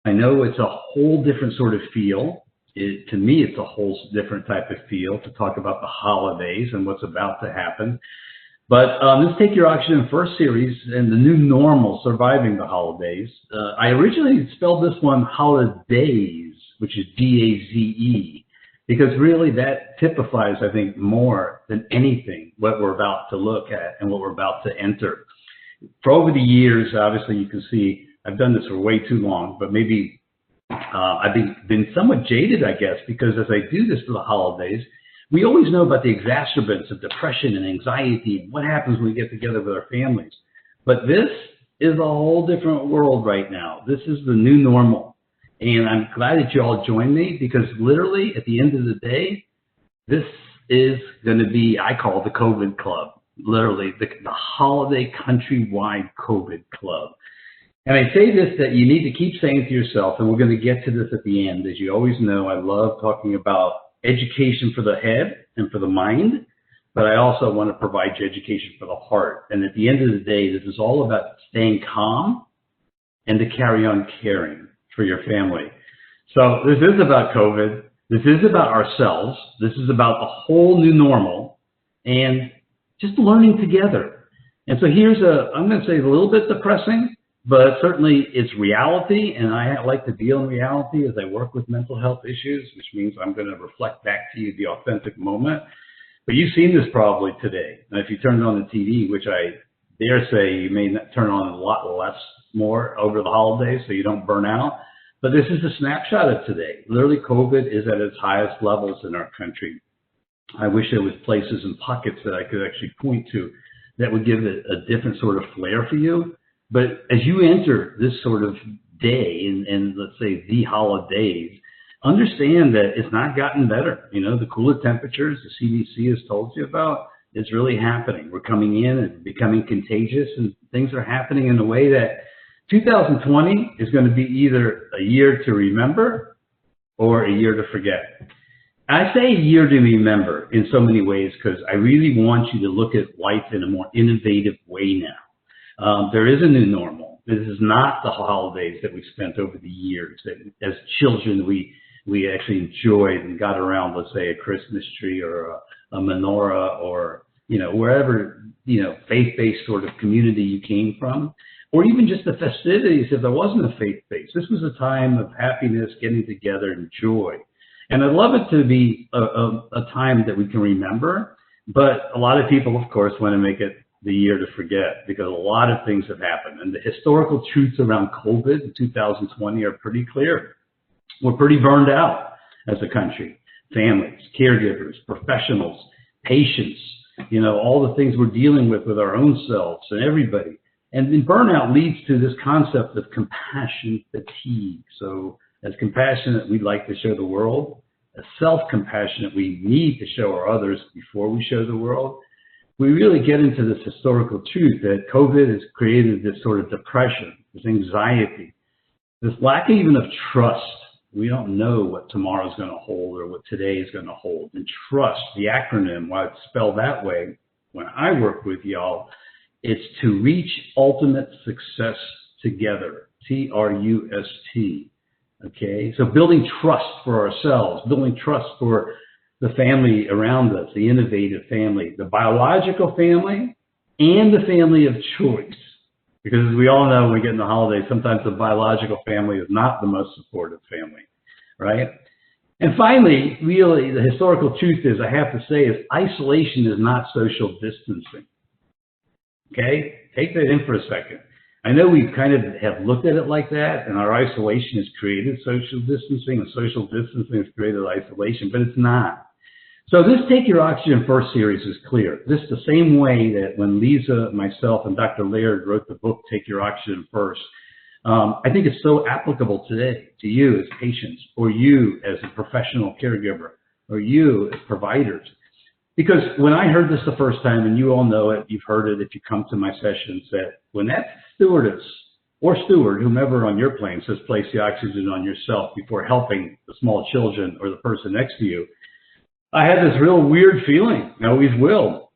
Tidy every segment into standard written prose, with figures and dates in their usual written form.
I know it's a whole different sort of feel. To me, it's a whole different type of feel to talk about the holidays and what's about to happen. But let's take your Oxygen First series and the new normal, surviving the holidays. I originally spelled this one Holi-Daze, which is D-A-Z-E, because really that typifies, I think, more than anything what we're about to look at and what we're about to enter. For over the years, obviously, you can see I've done this for way too long, but maybe I've been somewhat jaded, I guess, because as I do this for the holidays, we always know about the exacerbants of depression and anxiety and what happens when we get together with our families. But this is a whole different world right now. This is the new normal. And I'm glad that you all joined me, because literally at the end of the day, this is going to be, I call it the COVID Club, literally the holiday countrywide COVID Club. And I say this that you need to keep saying to yourself, and we're going to get to this at the end. As you always know, I love talking about education for the head and for the mind, but I also want to provide you education for the heart. And at the end of the day, this is all about staying calm and to carry on caring for your family. So this is about COVID. This is about ourselves. This is about the whole new normal and just learning together. And so I'm going to say a little bit depressing, but certainly it's reality, and I like to deal in reality as I work with mental health issues, which means I'm going to reflect back to you the authentic moment. But you've seen this probably today. Now, if you turn it on the TV, which I dare say you may not turn on a lot more over the holidays so you don't burn out, but this is a snapshot of today. Literally, COVID is at its highest levels in our country. I wish there was places and pockets that I could actually point to that would give it a different sort of flair for you. But as you enter this sort of day, and let's say the Holi-Daze, understand that it's not gotten better. You know, the cooler temperatures the CDC has told you about, it's really happening. We're coming in and becoming contagious, and things are happening in a way that 2020 is going to be either a year to remember or a year to forget. I say a year to remember in so many ways because I really want you to look at life in a more innovative way now. There is a new normal. This is not the holidays that we spent over the years. That as children, we actually enjoyed and got around, let's say, a Christmas tree or a menorah, or, you know, wherever, you know, faith-based sort of community you came from, or even just the festivities if there wasn't a faith-based. This was a time of happiness, getting together, and joy. And I'd love it to be a time that we can remember, but a lot of people, of course, want to make it the year to forget, because a lot of things have happened. And the historical truths around COVID in 2020 are pretty clear. We're pretty burned out as a country. Families, caregivers, professionals, patients, you know, all the things we're dealing with our own selves and everybody. And then burnout leads to this concept of compassion fatigue. So as compassionate we'd like to show the world, as self-compassionate we need to show our others before we show the world, we really get into this historical truth that COVID has created this sort of depression, this anxiety, this lack even of trust. We don't know what tomorrow's going to hold or what today is going to hold. And trust, the acronym, why it's spelled that way, when I work with y'all, it's to reach ultimate success together, T-R-U-S-T, okay? So building trust for ourselves, building trust for the family around us, the innovative family, the biological family, and the family of choice. Because as we all know, when we get in the holidays, sometimes the biological family is not the most supportive family, right? And finally, really, the historical truth is, I have to say, is isolation is not social distancing. Okay? Take that in for a second. I know we kind of have looked at it like that, and our isolation has created social distancing, and social distancing has created isolation, but it's not. So this Take Your Oxygen First series is clear. This is the same way that when Lisa, myself, and Dr. Laird wrote the book, Take Your Oxygen First, I think it's so applicable today to you as patients, or you as a professional caregiver, or you as providers. Because when I heard this the first time, and you all know it, you've heard it if you come to my sessions, that when that stewardess or steward, whomever on your plane, says place the oxygen on yourself before helping the small children or the person next to you, I had this real weird feeling, I always will,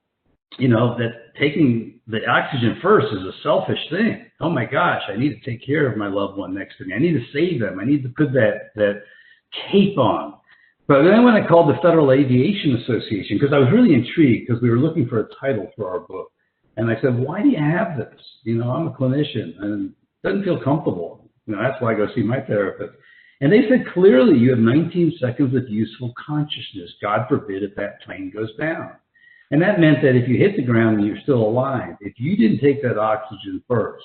you know, that taking the oxygen first is a selfish thing. Oh my gosh, I need to take care of my loved one next to me. I need to save them. I need to put that cape on. But then when I called the Federal Aviation Association, because I was really intrigued, because we were looking for a title for our book, and I said, why do you have this? You know, I'm a clinician and it doesn't feel comfortable. You know, that's why I go see my therapist. And they said, clearly, you have 19 seconds of useful consciousness. God forbid if that plane goes down. And that meant that if you hit the ground and you're still alive, if you didn't take that oxygen first,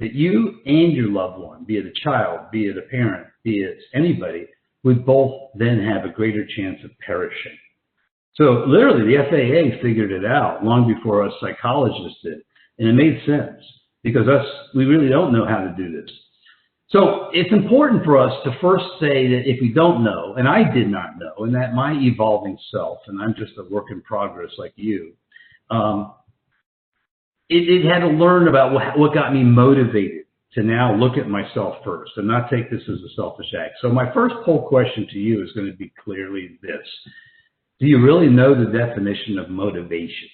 that you and your loved one, be it a child, be it a parent, be it anybody, would both then have a greater chance of perishing. So literally, the FAA figured it out long before us psychologists did. And it made sense because we really don't know how to do this. So it's important for us to first say that if we don't know, and I did not know, and that my evolving self, and I'm just a work in progress like you, it had to learn about what got me motivated to now look at myself first and not take this as a selfish act. So my first poll question to you is going to be clearly this. Do you really know the definition of motivation?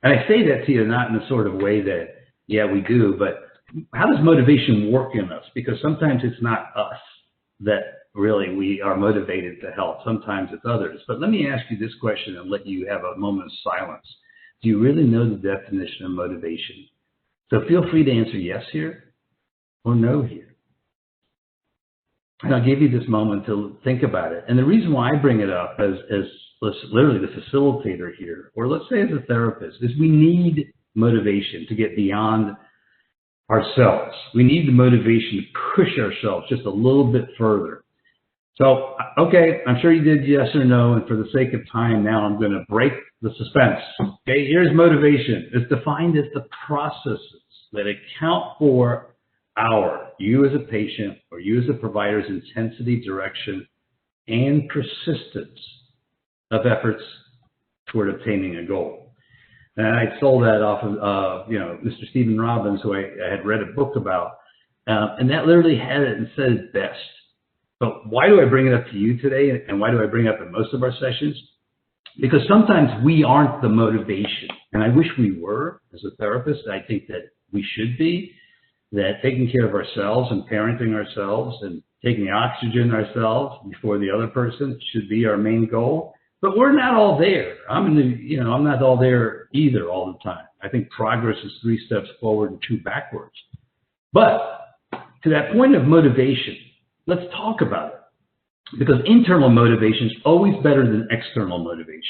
And I say that to you not in the sort of way that, yeah, we do, but how does motivation work in us? Because sometimes it's not us that really we are motivated to help. Sometimes it's others. But let me ask you this question and let you have a moment of silence. Do you really know the definition of motivation? So feel free to answer yes here or no here. And I'll give you this moment to think about it. And the reason why I bring it up as literally the facilitator here, or let's say as a therapist, is we need motivation to get beyond ourselves. We need the motivation to push ourselves just a little bit further. So, okay, I'm sure you did yes or no, and for the sake of time now, I'm going to break the suspense. Okay, here's motivation. It's defined as the processes that account for you as a patient or you as a provider's intensity, direction, and persistence of efforts toward obtaining a goal. And I stole that off of, Mr. Stephen Robbins, who I had read a book about, and that literally had it and said it best. But why do I bring it up to you today, and why do I bring it up in most of our sessions? Because sometimes we aren't the motivation, and I wish we were as a therapist. I think that we should be, that taking care of ourselves and parenting ourselves and taking the oxygen ourselves before the other person should be our main goal. But we're not all there. I'm not all there either all the time. I think progress is 3 steps forward and 2 backwards. But to that point of motivation, let's talk about it. Because internal motivation is always better than external motivation.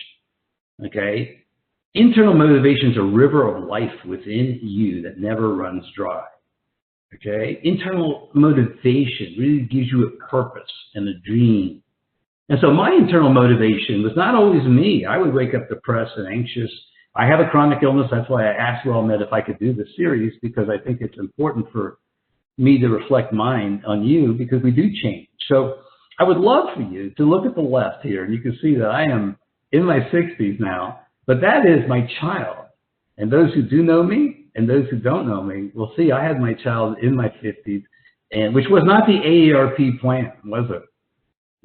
Okay? Internal motivation is a river of life within you that never runs dry. Okay? Internal motivation really gives you a purpose and a dream. And so my internal motivation was not always me. I would wake up depressed and anxious. I have a chronic illness. That's why I asked WellMed if I could do this series, because I think it's important for me to reflect mine on you, because we do change. So I would love for you to look at the left here, and you can see that I am in my 60s now, but that is my child. And those who do know me and those who don't know me will see I had my child in my 50s, and which was not the AARP plan, was it?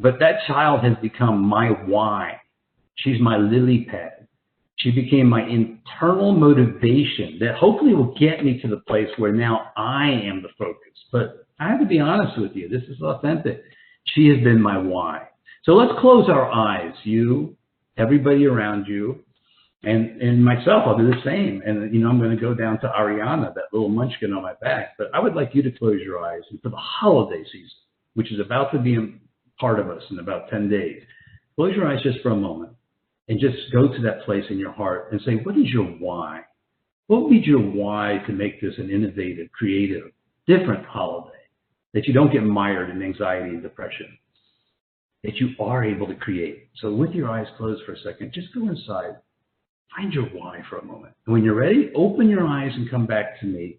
But that child has become my why. She's my lily pad. She became my internal motivation that hopefully will get me to the place where now I am the focus. But I have to be honest with you. This is authentic. She has been my why. So let's close our eyes. You, everybody around you, and myself, I'll do the same. And, I'm going to go down to Ariana, that little munchkin on my back. But I would like you to close your eyes. And for the holiday season, which is about to be part of us in about 10 days, close your eyes just for a moment and just go to that place in your heart and say, what is your why? What would be your why to make this an innovative, creative, different holiday, that you don't get mired in anxiety and depression, that you are able to create? So with your eyes closed for a second, just go inside, find your why for a moment. And when you're ready, open your eyes and come back to me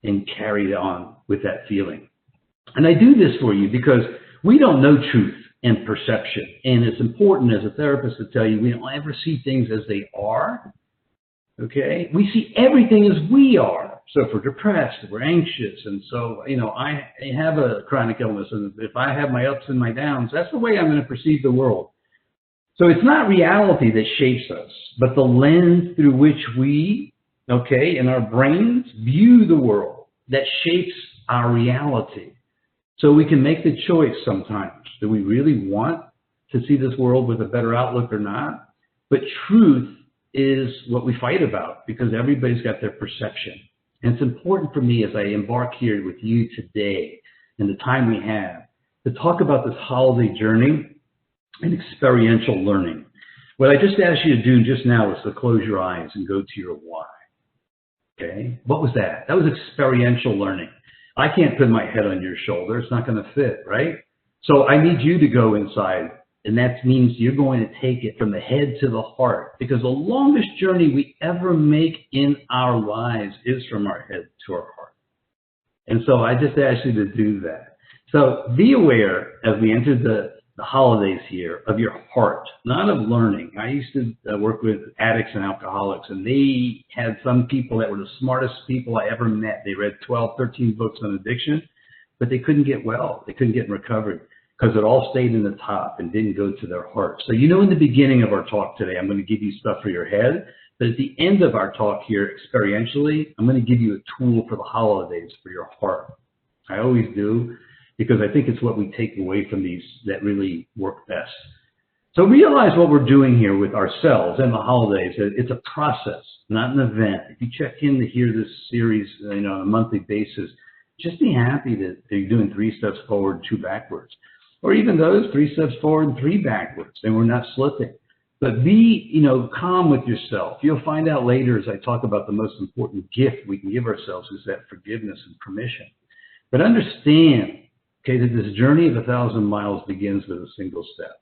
and carry on with that feeling. And I do this for you because we don't know truth and perception. And it's important as a therapist to tell you, we don't ever see things as they are. Okay? We see everything as we are. So if we're depressed, if we're anxious, and so, I have a chronic illness, and if I have my ups and my downs, that's the way I'm going to perceive the world. So it's not reality that shapes us, but the lens through which we, in our brains, view the world that shapes our reality. So we can make the choice sometimes. Do we really want to see this world with a better outlook or not? But truth is what we fight about, because everybody's got their perception. And it's important for me as I embark here with you today and the time we have to talk about this holiday journey and experiential learning. What I just asked you to do just now was to close your eyes and go to your why. Okay? What was that? That was experiential learning. I can't put my head on your shoulder. It's not going to fit, right? So I need you to go inside, and that means you're going to take it from the head to the heart, because the longest journey we ever make in our lives is from our head to our heart. And so I just asked you to do that. So be aware as we enter the holidays here of your heart, not of learning. I used to work with addicts and alcoholics, and they had some people that were the smartest people I ever met. They read 12, 13 books on addiction, but they couldn't get well. They couldn't get in recovery because it all stayed in the top and didn't go to their heart. So in the beginning of our talk today, I'm going to give you stuff for your head, but at the end of our talk here, experientially, I'm going to give you a tool for the holidays for your heart. I always do, because I think it's what we take away from these that really work best. So realize what we're doing here with ourselves and the holidays. It's a process, not an event. If you check in to hear this series on a monthly basis, just be happy that you're doing 3 steps forward, 2 backwards. Or even those 3 steps forward and 3 backwards, and we're not slipping. But be calm with yourself. You'll find out later as I talk about the most important gift we can give ourselves is that forgiveness and permission. But understand, that this journey of 1,000 miles begins with a single step.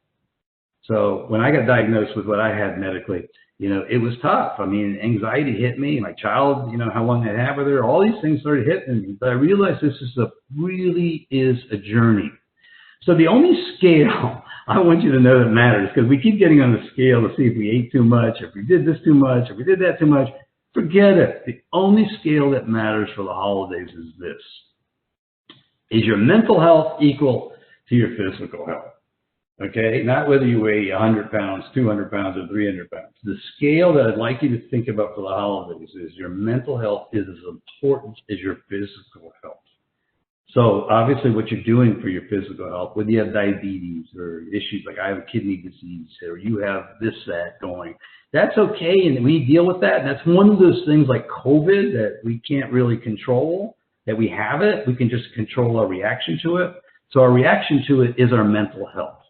So when I got diagnosed with what I had medically, it was tough. I mean, anxiety hit me. My child, how long I had with her, all these things started hitting me. But I realized this really is a journey. So the only scale I want you to know that matters, because we keep getting on the scale to see if we ate too much, if we did this too much, if we did that too much. Forget it. The only scale that matters for the holidays is this. Is your mental health equal to your physical health? Okay? Not whether you weigh 100 pounds, 200 pounds, or 300 pounds. The scale that I'd like you to think about for the holidays is your mental health is as important as your physical health. So obviously what you're doing for your physical health, whether you have diabetes or issues like I have kidney disease or you have this, that going, that's okay, and we deal with that. And that's one of those things like COVID that we can't really control. That we have it, we can just control our reaction to it. So our reaction to it is our mental health.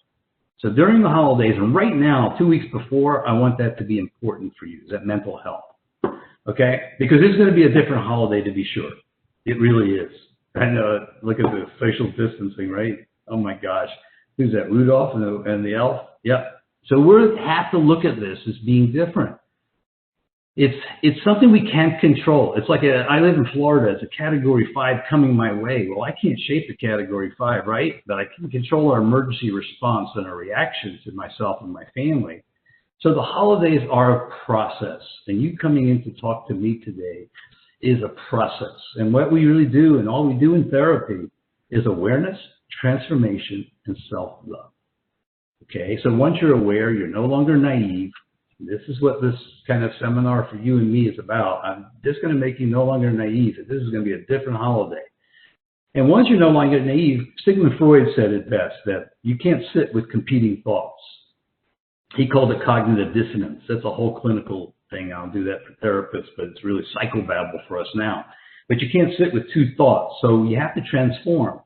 So during the holidays, and right now, 2 weeks before, I want that to be important for you, is that mental health. Okay? Because it's going to be a different holiday to be sure. It really is. I know, look at the social distancing, right? Oh my gosh. Who's that, Rudolph and the elf? Yep. So we have to look at this as being different. It's something we can't control. It's like I live in Florida. It's a Category 5 coming my way. Well, I can't shape the Category 5, right? But I can control our emergency response and our reaction to myself and my family. So the holidays are a process. And you coming in to talk to me today is a process. And what we really do, and all we do in therapy, is awareness, transformation, and self-love. Okay? So once you're aware, you're no longer naive. This is what this kind of seminar for you and me is about. I'm just going to make you no longer naive. This is going to be a different holiday. And once you're no longer naive, Sigmund Freud said it best, that you can't sit with competing thoughts. He called it cognitive dissonance. That's a whole clinical thing. I'll do that for therapists, but it's really psychobabble for us now. But you can't sit with 2 thoughts, so you have to transform.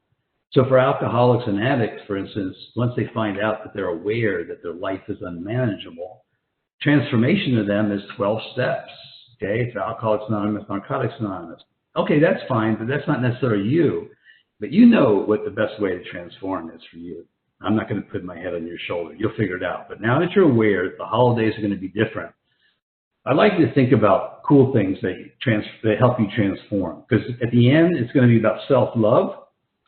So for alcoholics and addicts, for instance, once they find out that they're aware that their life is unmanageable, transformation to them is 12 steps. Okay, it's Alcoholics Anonymous, Narcotics Anonymous. Okay, that's fine, but that's not necessarily you. But you know what the best way to transform is for you. I'm not going to put my head on your shoulder. You'll figure it out. But now that you're aware that the holidays are going to be different, I'd like you to think about cool things that help you transform. Because at the end, it's going to be about self-love.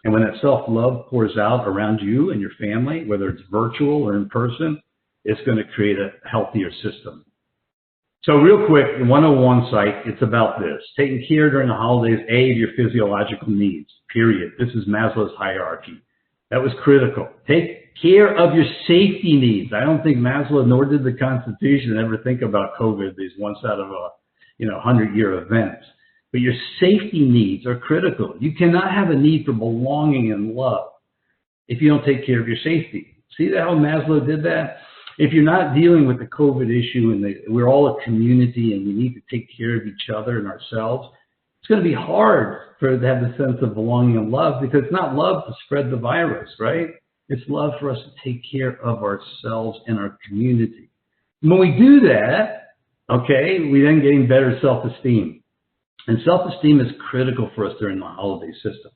And when that self-love pours out around you and your family, whether it's virtual or in person, it's going to create a healthier system. So real quick, in 101 Psych, it's about this. Taking care during the holidays, of your physiological needs, period. This is Maslow's hierarchy. That was critical. Take care of your safety needs. I don't think Maslow nor did the Constitution ever think about COVID, these once out of a 100-year events. But your safety needs are critical. You cannot have a need for belonging and love if you don't take care of your safety. See how Maslow did that? If you're not dealing with the COVID issue and we're all a community and we need to take care of each other and ourselves, it's going to be hard for it to have the sense of belonging and love, because it's not love to spread the virus, right? It's love for us to take care of ourselves and our community. And when we do that, okay, we then gain better self-esteem. And self-esteem is critical for us during the holiday system.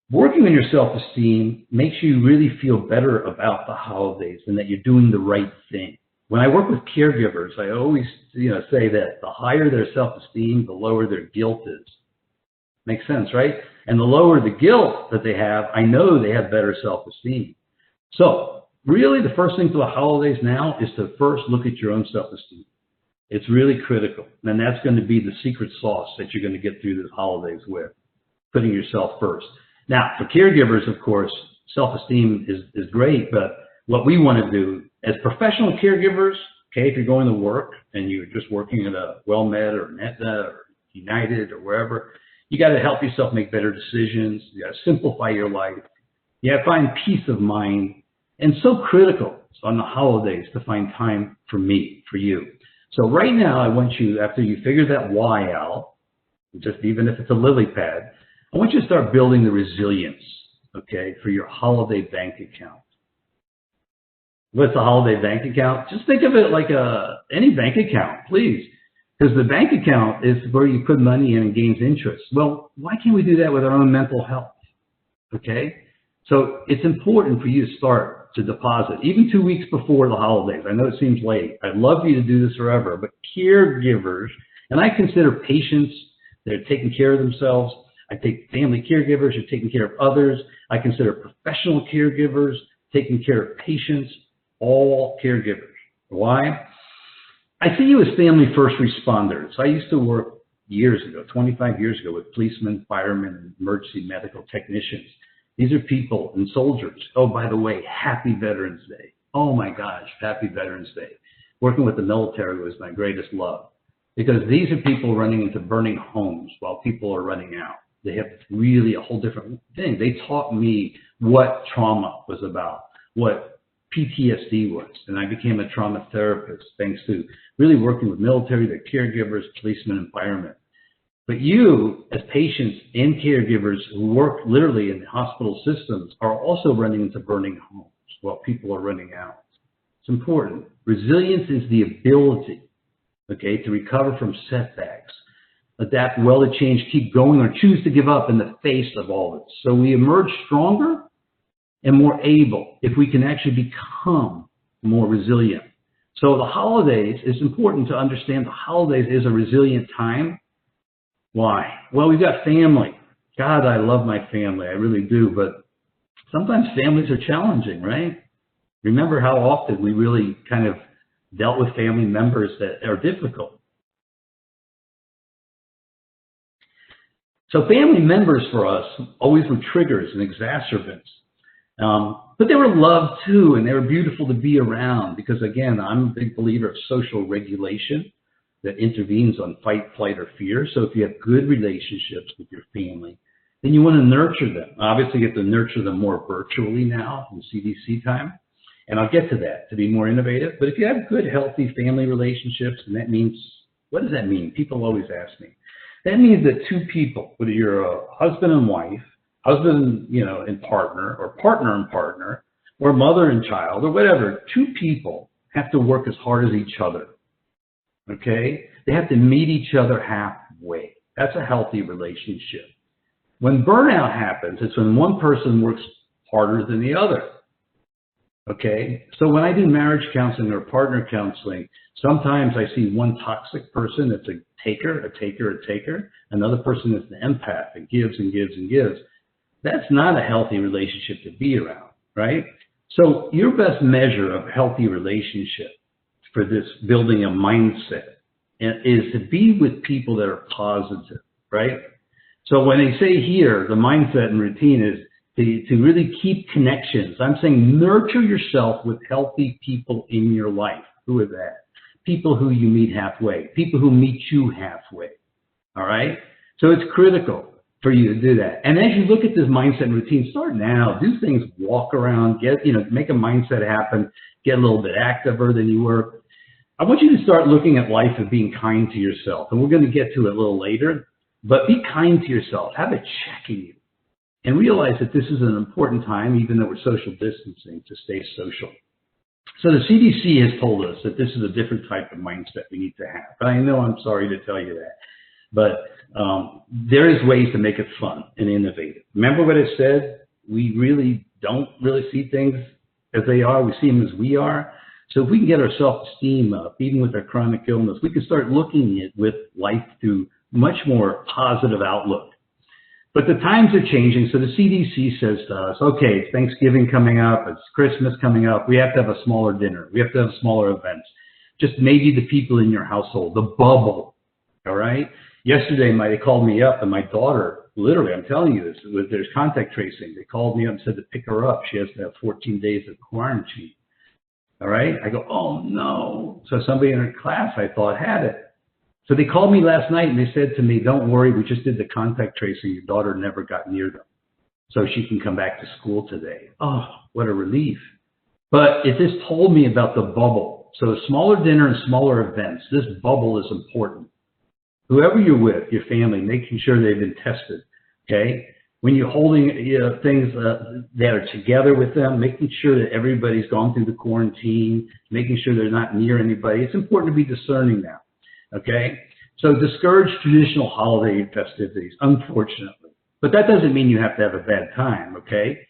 Working on your self-esteem makes you really feel better about the holidays and that you're doing the right thing. When I work with caregivers, I always say that the higher their self-esteem, the lower their guilt is. Makes sense, right? And the lower the guilt that they have, I know they have better self-esteem. So really the first thing for the holidays now is to first look at your own self-esteem. It's really critical. And that's going to be the secret sauce that you're going to get through the holidays with, putting yourself first. Now, for caregivers, of course, self-esteem is great, but what we want to do as professional caregivers, okay, if you're going to work and you're just working at a WellMed or Aetna or United or wherever, you got to help yourself make better decisions. You got to simplify your life. You got to find peace of mind. And so critical on the holidays to find time for me, for you. So right now, I want you, after you figure that why out, just even if it's a lily pad, I want you to start building the resilience, okay, for your holiday bank account. What's a holiday bank account? Just think of it like any bank account, please. Because the bank account is where you put money in and gains interest. Well, why can't we do that with our own mental health? Okay? So it's important for you to start to deposit, even 2 weeks before the holidays. I know it seems late. I'd love for you to do this forever, but caregivers, and I consider patients that are taking care of themselves. I take family caregivers who are taking care of others. I consider professional caregivers taking care of patients, all caregivers. Why? I see you as family first responders. I used to work years ago, 25 years ago, with policemen, firemen, and emergency medical technicians. These are people and soldiers. Oh, by the way, happy Veterans Day. Oh my gosh, happy Veterans Day. Working with the military was my greatest love, because these are people running into burning homes while people are running out. They have really a whole different thing. They taught me what trauma was about, what PTSD was, and I became a trauma therapist thanks to really working with military, their caregivers, policemen, and firemen. But you, as patients and caregivers who work literally in the hospital systems, are also running into burning homes while people are running out. It's important. Resilience is the ability, okay, to recover from setbacks, adapt well to change, keep going, or choose to give up in the face of all this. So we emerge stronger and more able if we can actually become more resilient. So the holidays, it's important to understand the holidays is a resilient time. Why? Well, we've got family. God, I love my family. I really do. But sometimes families are challenging, right? Remember how often we really kind of dealt with family members that are difficult. So family members for us always were triggers and exacerbants. But they were loved too, and they were beautiful to be around because, again, I'm a big believer of social regulation that intervenes on fight, flight, or fear. So if you have good relationships with your family, then you want to nurture them. Obviously, you have to nurture them more virtually now in CDC time, and I'll get to that to be more innovative. But if you have good, healthy family relationships, and that means, what does that mean? People always ask me. That means that two people, whether you're a husband and wife, husband, and partner, or partner and partner, or mother and child, or whatever, two people have to work as hard as each other. Okay? They have to meet each other halfway. That's a healthy relationship. When burnout happens, it's when one person works harder than the other. Okay? So when I do marriage counseling or partner counseling, sometimes I see one toxic person that's a taker. Another person that's an empath that gives and gives and gives. That's not a healthy relationship to be around, right? So your best measure of healthy relationship for this building a mindset is to be with people that are positive, right? So when they say here, the mindset and routine is to really keep connections. I'm saying nurture yourself with healthy people in your life. Who are that? People who you meet halfway, people who meet you halfway. All right? So it's critical for you to do that. And as you look at this mindset and routine, start now. Do things, walk around, make a mindset happen, get a little bit activer than you were. I want you to start looking at life as being kind to yourself. And we're going to get to it a little later. But be kind to yourself. Have a check in you. And realize that this is an important time, even though we're social distancing, to stay social. So the CDC has told us that this is a different type of mindset we need to have. But I know I'm sorry to tell you that. But there is ways to make it fun and innovative. Remember what I said? We really don't see things as they are. We see them as we are. So if we can get our self-esteem up, even with our chronic illness, we can start looking at with life through much more positive outlook. But the times are changing, so the CDC says to us, okay, it's Thanksgiving coming up, it's Christmas coming up, we have to have a smaller dinner, we have to have smaller events. Just maybe the people in your household, the bubble, all right? Yesterday, they called me up, and my daughter, literally, I'm telling you this, there's contact tracing. They called me up and said to pick her up. She has to have 14 days of quarantine, all right? I go, oh, no. So somebody in her class, I thought, had it. So they called me last night and they said to me, don't worry, we just did the contact tracing. Your daughter never got near them. So she can come back to school today. Oh, what a relief. But it just told me about the bubble. So a smaller dinner and smaller events, this bubble is important. Whoever you're with, your family, making sure they've been tested, okay? When you're holding things that are together with them, making sure that everybody's gone through the quarantine, making sure they're not near anybody. It's important to be discerning now. Okay, so discourage traditional holiday festivities, unfortunately. But that doesn't mean you have to have a bad time, okay?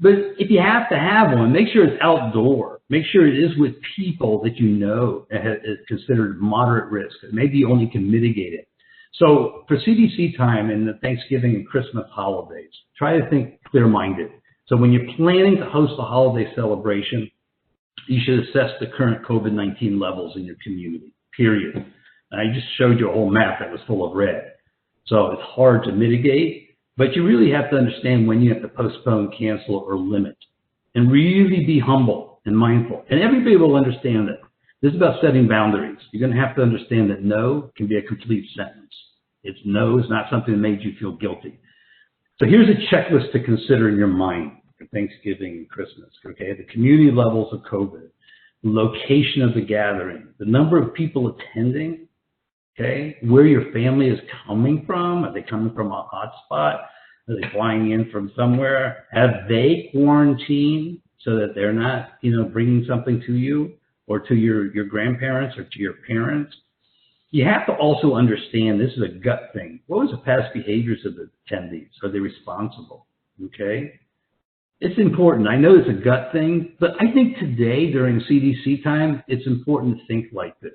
But if you have to have one, make sure it's outdoor. Make sure it is with people that you know is considered moderate risk. Maybe you only can mitigate it. So for CDC time and the Thanksgiving and Christmas holidays, try to think clear-minded. So when you're planning to host a holiday celebration, you should assess the current COVID-19 levels in your community, period. I just showed you a whole map that was full of red. So it's hard to mitigate, but you really have to understand when you have to postpone, cancel, or limit. And really be humble and mindful. And everybody will understand it. This is about setting boundaries. You're going to have to understand that no can be a complete sentence. It's no is not something that made you feel guilty. So here's a checklist to consider in your mind for Thanksgiving and Christmas. Okay, the community levels of COVID, the location of the gathering, the number of people attending, okay, where your family is coming from. Are they coming from a hotspot? Are they flying in from somewhere? Have they quarantined so that they're not, bringing something to you or to your grandparents or to your parents? You have to also understand this is a gut thing. What was the past behaviors of the attendees? Are they responsible? Okay? It's important. I know it's a gut thing, but I think today during CDC time, it's important to think like this.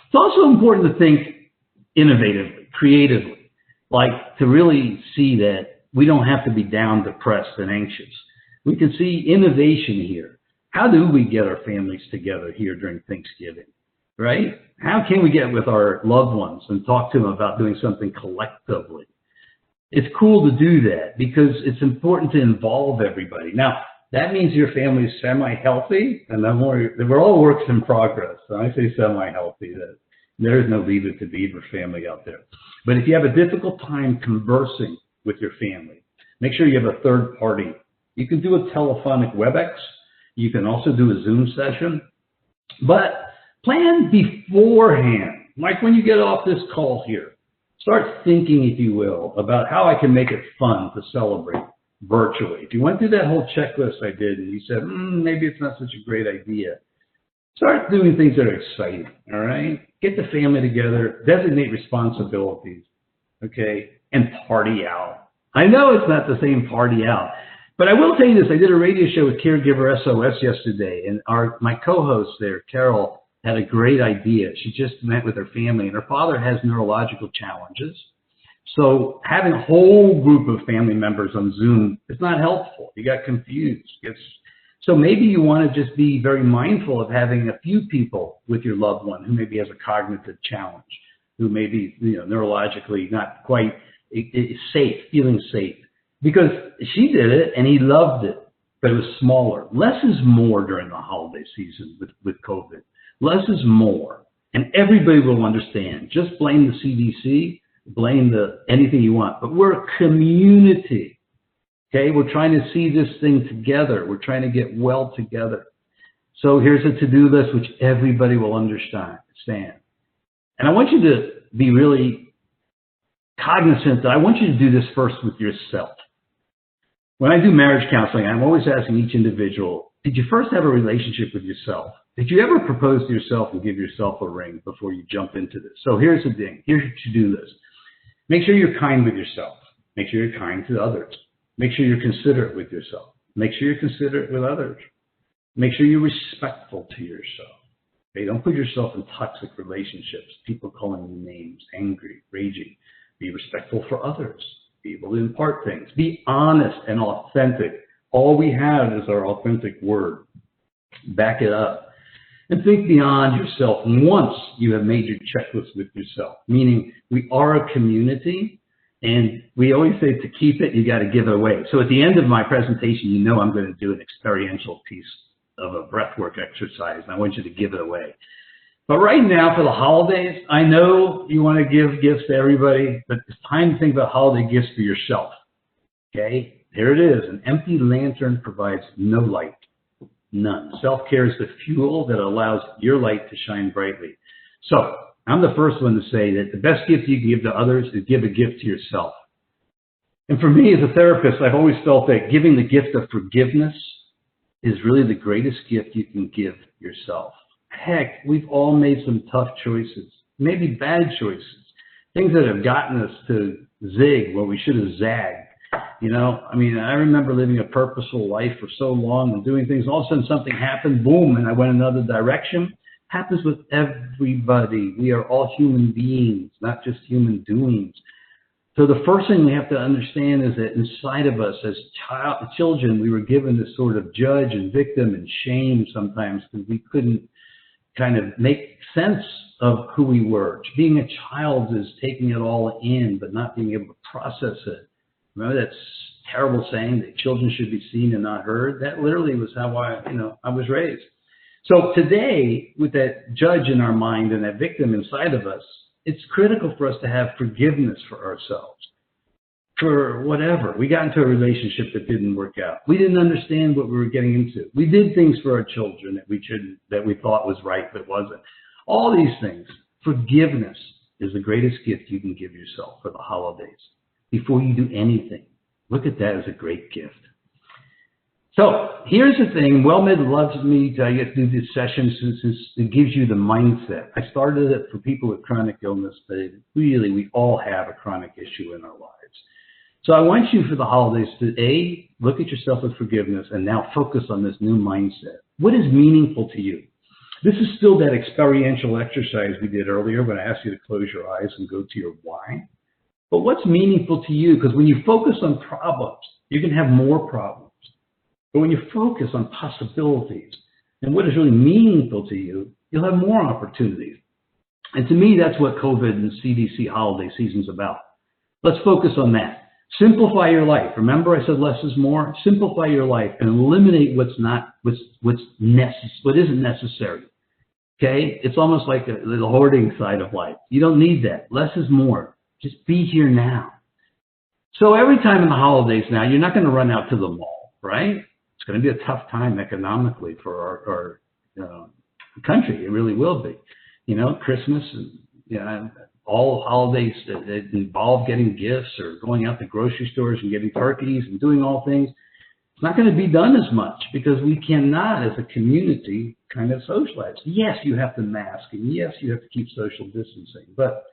It's also important to think innovatively, creatively, like to really see that we don't have to be down, depressed, and anxious. We can see innovation here. How do we get our families together here during Thanksgiving, right? How can we get with our loved ones and talk to them about doing something collectively? It's cool to do that because it's important to involve everybody. Now, that means your family is semi-healthy, and we're all works in progress. So I say semi-healthy, that there is no Leave It to Beaver family out there. But if you have a difficult time conversing with your family, make sure you have a third party. You can do a telephonic WebEx. You can also do a Zoom session. But plan beforehand. Like when you get off this call here, start thinking, if you will, about how I can make it fun to celebrate virtually. If you went through that whole checklist I did and you said, maybe it's not such a great idea, start doing things that are exciting, all right? Get the family together, designate responsibilities, okay, and party out. I know it's not the same party out, but I will tell you this. I did a radio show with Caregiver SOS yesterday, and my co-host there, Carol, had a great idea. She just met with her family, and her father has neurological challenges. So having a whole group of family members on Zoom is not helpful. You got confused. So maybe you want to just be very mindful of having a few people with your loved one who maybe has a cognitive challenge, who may be neurologically not quite safe, feeling safe. because she did it and he loved it, but it was smaller. Less is more during the holiday season with COVID. Less is more, and everybody will understand. Just blame the CDC, blame anything you want, but we're a community. Okay, we're trying to see this thing together. We're trying to get well together. So here's a to-do list which everybody will understand. And I want you to be really cognizant that I want you to do this first with yourself. When I do marriage counseling, I'm always asking each individual, did you first have a relationship with yourself? Did you ever propose to yourself and give yourself a ring before you jump into this? So here's the thing. Here's your to-do list. Make sure you're kind with yourself. Make sure you're kind to others. Make sure you're considerate with yourself. Make sure you're considerate with others. Make sure you're respectful to yourself. Okay? Don't put yourself in toxic relationships, people calling you names, angry, raging. Be respectful for others. Be able to impart things. Be honest and authentic. All we have is our authentic word. Back it up. And think beyond yourself once you have made your checklist with yourself. Meaning, we are a community, and we always say to keep it, you got to give it away. So at the end of my presentation, you know I'm going to do an experiential piece of a breathwork exercise, and I want you to give it away. But right now, for the holidays, I know you want to give gifts to everybody, but it's time to think about holiday gifts for yourself. Okay? Here it is. An empty lantern provides no light. None. Self-care is the fuel that allows your light to shine brightly. So I'm the first one to say that the best gift you can give to others is give a gift to yourself. And for me as a therapist, I've always felt that giving the gift of forgiveness is really the greatest gift you can give yourself. Heck, we've all made some tough choices, maybe bad choices, things that have gotten us to zig where we should have zagged. You know, I mean, I remember living a purposeful life for so long and doing things. All of a sudden something happened, boom, and I went another direction. Happens with everybody. We are all human beings, not just human doings. So the first thing we have to understand is that inside of us as children, we were given this sort of judge and victim and shame sometimes because we couldn't kind of make sense of who we were. Being a child is taking it all in, but not being able to process it. Remember that terrible saying that children should be seen and not heard? That literally was how I was raised. So today, with that judge in our mind and that victim inside of us, it's critical for us to have forgiveness for ourselves. For whatever. We got into a relationship that didn't work out. We didn't understand what we were getting into. We did things for our children that we thought was right, but wasn't. All these things. Forgiveness is the greatest gift you can give yourself for the holidays. Before you do anything, look at that as a great gift. So here's the thing. WellMed loves me to do this session since it gives you the mindset. I started it for people with chronic illness, but really we all have a chronic issue in our lives. So I want you for the holidays to look at yourself with forgiveness and now focus on this new mindset. What is meaningful to you? This is still that experiential exercise we did earlier when I asked you to close your eyes and go to your why. But what's meaningful to you? Because when you focus on problems, you can have more problems. But when you focus on possibilities and what is really meaningful to you, you'll have more opportunities. And to me, that's what COVID and CDC holiday season is about. Let's focus on that. Simplify your life. Remember I said less is more? Simplify your life and eliminate what isn't necessary. Okay? It's almost like the hoarding side of life. You don't need that. Less is more. Just be here now. So every time in the holidays now, you're not going to run out to the mall, right? It's going to be a tough time economically for our country. It really will be. You know, Christmas and all holidays that involve getting gifts or going out to grocery stores and getting turkeys and doing all things. It's not going to be done as much because we cannot, as a community, kind of socialize. Yes, you have to mask, and yes, you have to keep social distancing, but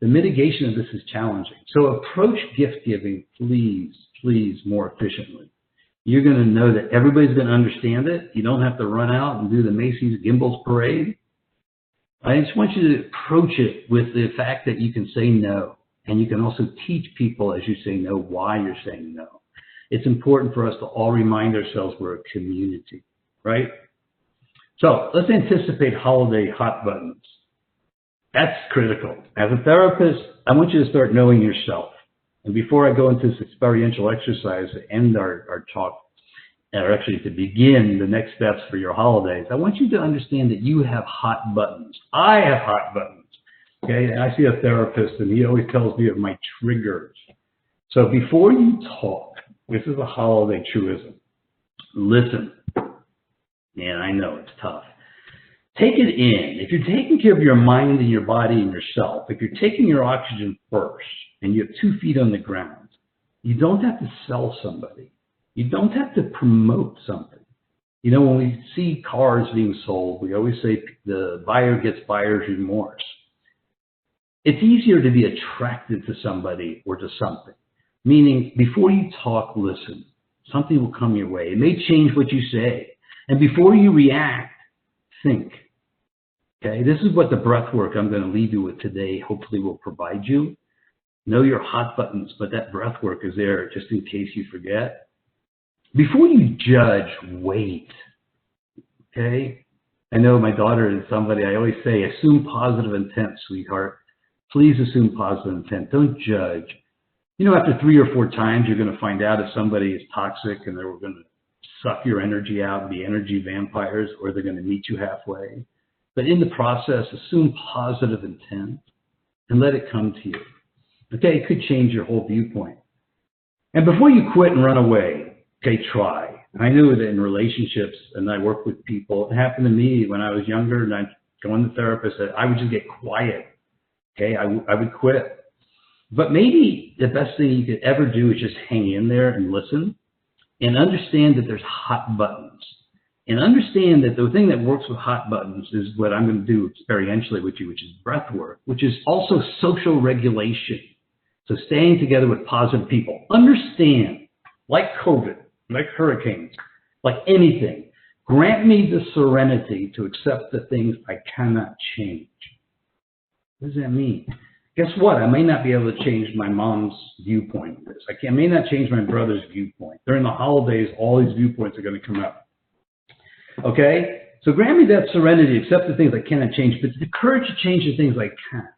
the mitigation of this is challenging. So approach gift giving, please, more efficiently. You're going to know that everybody's going to understand it. You don't have to run out and do the Macy's Gimbals Parade. I just want you to approach it with the fact that you can say no. And you can also teach people as you say no why you're saying no. It's important for us to all remind ourselves we're a community, right? So let's anticipate holiday hot buttons. That's critical. As a therapist, I want you to start knowing yourself. And before I go into this experiential exercise to end our talk, or actually to begin the next steps for your holidays, I want you to understand that you have hot buttons. I have hot buttons. Okay, and I see a therapist, and he always tells me of my triggers. So before you talk, this is a holiday truism. Listen. Man, I know it's tough. Take it in. If you're taking care of your mind and your body and yourself, if you're taking your oxygen first and you have 2 feet on the ground, you don't have to sell somebody. You don't have to promote something. You know, when we see cars being sold, we always say the buyer gets buyer's remorse. It's easier to be attracted to somebody or to something. Meaning, before you talk, listen. Something will come your way. It may change what you say. And before you react, think. Okay, this is what the breath work I'm going to leave you with today hopefully will provide you. Know your hot buttons, but that breath work is there just in case you forget. Before you judge, wait. Okay? I know my daughter is somebody, I always say, assume positive intent, sweetheart. Please assume positive intent. Don't judge. You know, after 3 or 4 times, you're going to find out if somebody is toxic and they're going to suck your energy out and be energy vampires, or they're going to meet you halfway. But in the process, assume positive intent and let it come to you. Okay, it could change your whole viewpoint. And before you quit and run away, okay, try. I knew that in relationships, and I work with people, it happened to me when I was younger, and I'd go to the therapist, I would just get quiet. Okay, I would quit. But maybe the best thing you could ever do is just hang in there and listen and understand that there's hot buttons. And understand that the thing that works with hot buttons is what I'm going to do experientially with you, which is breath work, which is also social regulation. So staying together with positive people. Understand, like COVID, like hurricanes, like anything, grant me the serenity to accept the things I cannot change. What does that mean? Guess what? I may not be able to change my mom's viewpoint of this. I may not change my brother's viewpoint. During the holidays, all these viewpoints are going to come up. Okay? So grant me that serenity, accept the things I cannot change, but the courage to change the things I can.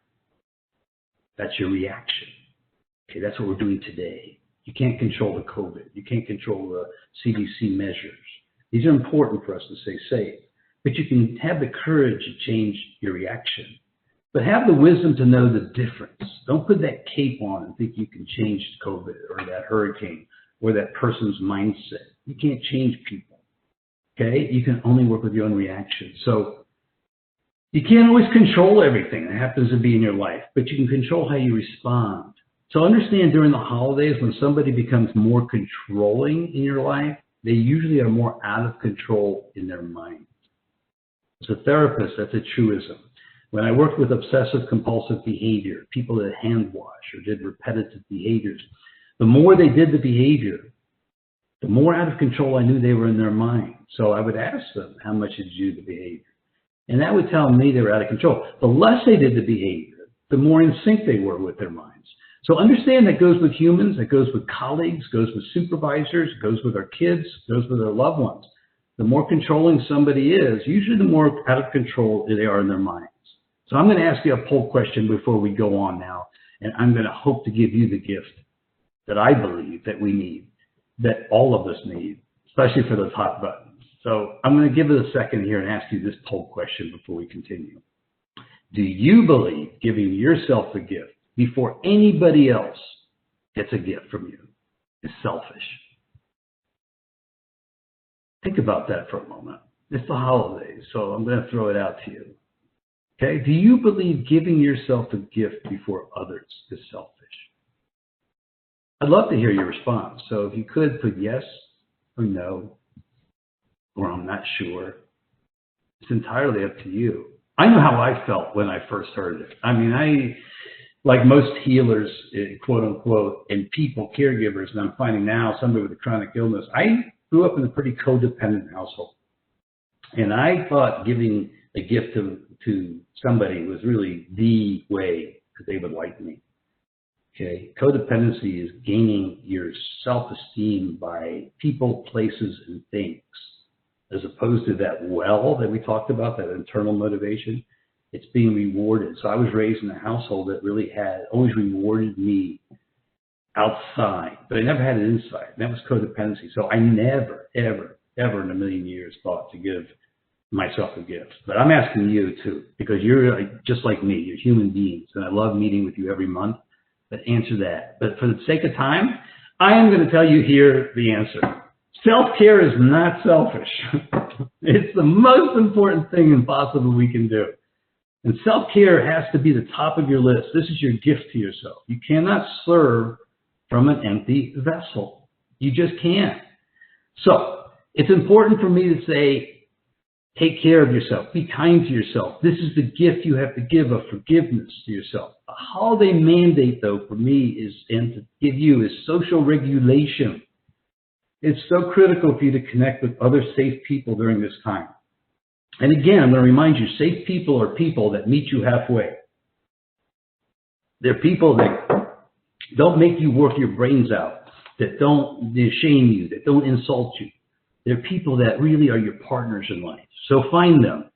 That's your reaction. Okay, that's what we're doing today. You can't control the COVID. You can't control the CDC measures. These are important for us to stay safe. But you can have the courage to change your reaction. But have the wisdom to know the difference. Don't put that cape on and think you can change COVID or that hurricane or that person's mindset. You can't change people. Okay? You can only work with your own reaction. So you can't always control everything that happens to be in your life, but you can control how you respond. So understand during the holidays, when somebody becomes more controlling in your life, they usually are more out of control in their mind. As a therapist, that's a truism. When I worked with obsessive compulsive behavior, people that hand wash or did repetitive behaviors, the more they did the behavior, the more out of control I knew they were in their mind. So I would ask them, how much did you do the behavior? And that would tell me they were out of control. The less they did the behavior, the more in sync they were with their minds. So understand that goes with humans, that goes with colleagues, goes with supervisors, goes with our kids, goes with our loved ones. The more controlling somebody is, usually the more out of control they are in their minds. So I'm going to ask you a poll question before we go on now, and I'm going to hope to give you the gift that I believe that we need, that all of us need, especially for those hot buttons. So I'm going to give it a second here and ask you this poll question before we continue. Do you believe giving yourself a gift before anybody else gets a gift from you is selfish? Think about that for a moment. It's the holidays, so I'm going to throw it out to you. Okay, do you believe giving yourself a gift before others is selfish? I'd love to hear your response. So if you could put yes or no, or I'm not sure. It's entirely up to you. I know how I felt when I first heard it. I mean, like most healers, quote unquote, and people, caregivers, and I'm finding now somebody with a chronic illness, I grew up in a pretty codependent household. And I thought giving a gift to somebody was really the way that they would like me. Okay, codependency is gaining your self-esteem by people, places, and things, as opposed to that that we talked about, that internal motivation. It's being rewarded. So I was raised in a household that really had always rewarded me outside, but I never had it inside. That was codependency. So I never, ever, ever in a million years thought to give myself a gift. But I'm asking you too, because you're just like me. You're human beings, and I love meeting with you every month. But answer that. But for the sake of time, I am going to tell you here the answer. Self-care is not selfish. It's the most important thing impossible we can do. And self-care has to be the top of your list. This is your gift to yourself. You cannot serve from an empty vessel. You just can't. So it's important for me to say, take care of yourself. Be kind to yourself. This is the gift you have to give of forgiveness to yourself. A holiday mandate, though, for me and to give you is social regulation. It's so critical for you to connect with other safe people during this time. And again, I'm going to remind you, safe people are people that meet you halfway. They're people that don't make you work your brains out, that don't shame you, that don't insult you. They're people that really are your partners in life. So find them.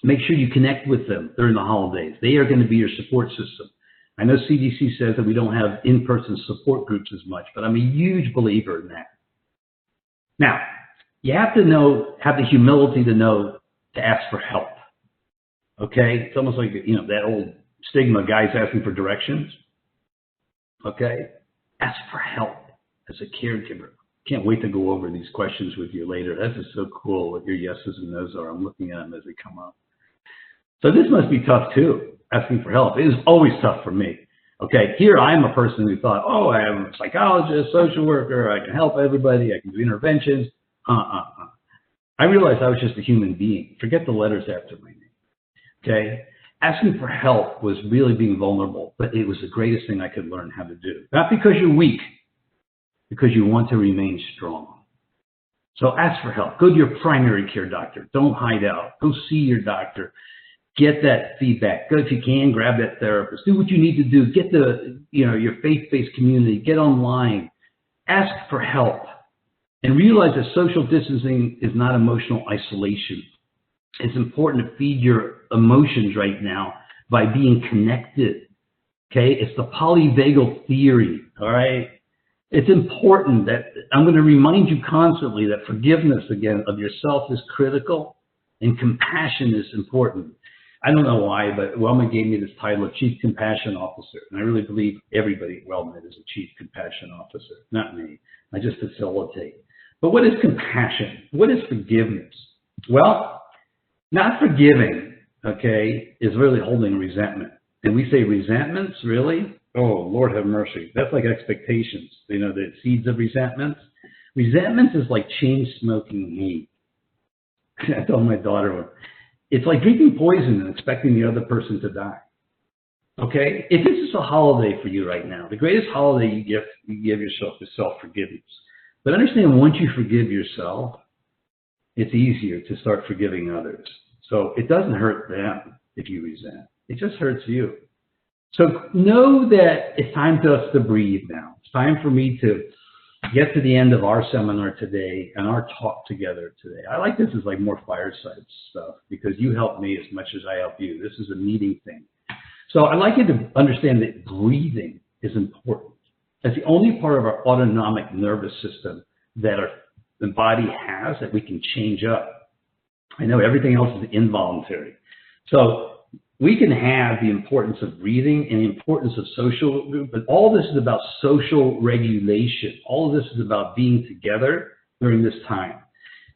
Make sure you connect with them during the holidays. They are going to be your support system. I know CDC says that we don't have in-person support groups as much, but I'm a huge believer in that. Now, you have to have the humility to know to ask for help. Okay? It's almost like, that old stigma, guys asking for directions. Okay? Ask for help as a caregiver. Can't wait to go over these questions with you later. This is so cool what your yeses and nos are. I'm looking at them as they come up. So this must be tough too, asking for help. It is always tough for me. Okay, here I am a person who thought, oh, I am a psychologist, social worker, I can help everybody, I can do interventions. I realized I was just a human being. Forget the letters after my name. Okay? Asking for help was really being vulnerable, but it was the greatest thing I could learn how to do. Not because you're weak, because you want to remain strong. So ask for help. Go to your primary care doctor. Don't hide out. Go see your doctor. Get that feedback. Go, if you can, grab that therapist. Do what you need to do. Get your faith-based community. Get online. Ask for help. And realize that social distancing is not emotional isolation. It's important to feed your emotions right now by being connected. Okay? It's the polyvagal theory. All right? It's important that I'm going to remind you constantly that forgiveness, again, of yourself is critical and compassion is important. I don't know why, but WellMed gave me this title of Chief Compassion Officer. And I really believe everybody at WellMed is a Chief Compassion Officer, not me. I just facilitate. But what is compassion? What is forgiveness? Well, not forgiving, okay, is really holding resentment. And we say resentments, really? Oh, Lord have mercy. That's like expectations, the seeds of resentments. Resentment is like chain smoking hate. I told my daughter, it's like drinking poison and expecting the other person to die. Okay? If this is a holiday for you right now, the greatest holiday you give yourself is self-forgiveness. But understand, once you forgive yourself, it's easier to start forgiving others. So it doesn't hurt them if you resent. It just hurts you. So know that it's time for us to breathe now. It's time for me to get to the end of our seminar today and our talk together today. I like this as like more fireside stuff because you help me as much as I help you. This is a meeting thing. So I'd like you to understand that breathing is important. That's the only part of our autonomic nervous system that the body has that we can change up. I know everything else is involuntary. So we can have the importance of breathing and the importance of social group, but all this is about social regulation. All of this is about being together during this time.